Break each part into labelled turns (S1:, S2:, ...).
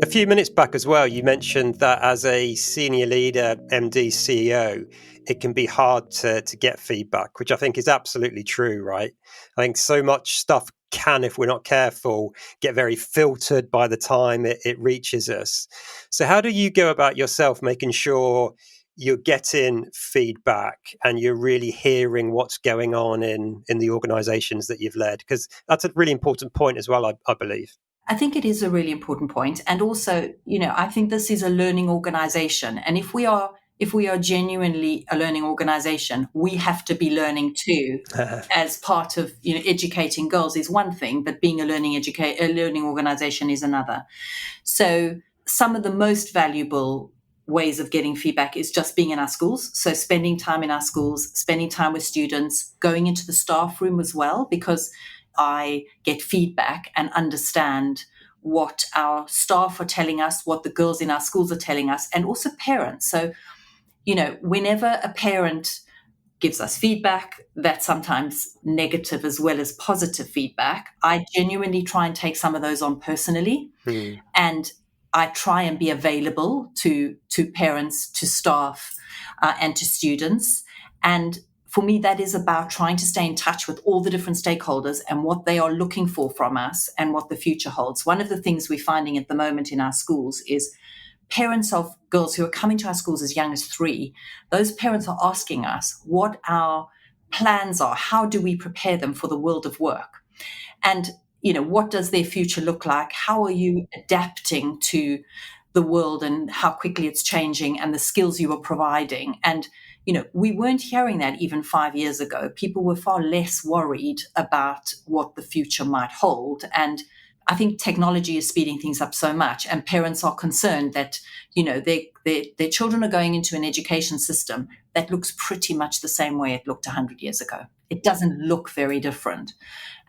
S1: A few minutes back as well, you mentioned that as a senior leader, MD, CEO, it can be hard to get feedback, which I think is absolutely true, right? I think so much stuff can, if we're not careful, get very filtered by the time it reaches us. So how do you go about yourself making sure you're getting feedback and you're really hearing what's going on in the organizations that you've led? Because that's a really important point as well, I believe.
S2: I think it is a really important point. And also, I think this is a learning organization. And if we are genuinely a learning organization, we have to be learning too. As part of educating girls is one thing, but being a learning organization is another. So some of the most valuable ways of getting feedback is just being in our schools. So spending time in our schools, spending time with students, going into the staff room as well, because I get feedback and understand what our staff are telling us, what the girls in our schools are telling us, and also parents. So, whenever a parent gives us feedback, that's sometimes negative as well as positive feedback, I genuinely try and take some of those on personally. And I try and be available to parents, to staff, and to students. And for me, that is about trying to stay in touch with all the different stakeholders and what they are looking for from us and what the future holds. One of the things we're finding at the moment in our schools is parents of girls who are coming to our schools as young as 3, those parents are asking us what our plans are. How do we prepare them for the world of work? And, what does their future look like? How are you adapting to the world and how quickly it's changing and the skills you are providing? And we weren't hearing that even 5 years ago. People were far less worried about what the future might hold. And I think technology is speeding things up so much, and parents are concerned that, their children are going into an education system that looks pretty much the same way it looked 100 years ago. It doesn't look very different.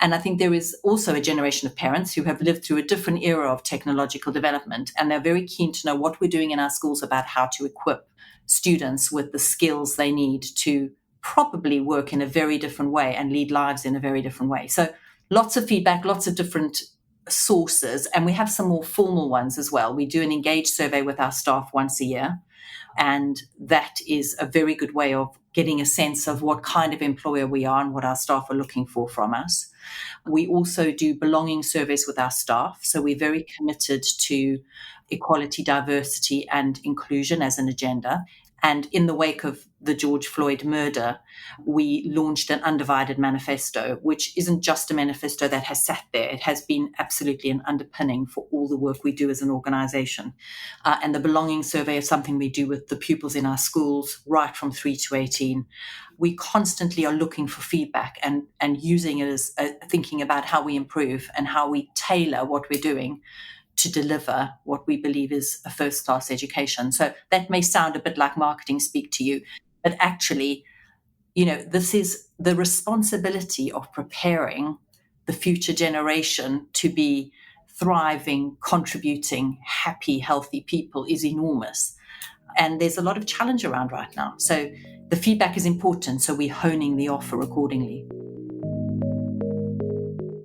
S2: And I think there is also a generation of parents who have lived through a different era of technological development, and they're very keen to know what we're doing in our schools about how to equip students with the skills they need to probably work in a very different way and lead lives in a very different way. So lots of feedback, lots of different sources, and we have some more formal ones as well. We do an engaged survey with our staff once a year, and that is a very good way of getting a sense of what kind of employer we are and what our staff are looking for from us. We also do belonging surveys with our staff, so we're very committed to equality, diversity, and inclusion as an agenda. And in the wake of the George Floyd murder, we launched an Undivided manifesto, which isn't just a manifesto that has sat there. It has been absolutely an underpinning for all the work we do as an organization. And the belonging survey is something we do with the pupils in our schools, right from 3 to 18. We constantly are looking for feedback and using it as thinking about how we improve and how we tailor what we're doing to deliver what we believe is a first-class education. So that may sound a bit like marketing speak to you, but actually, this is the responsibility of preparing the future generation to be thriving, contributing, happy, healthy people is enormous. And there's a lot of challenge around right now. So the feedback is important, so we're honing the offer accordingly.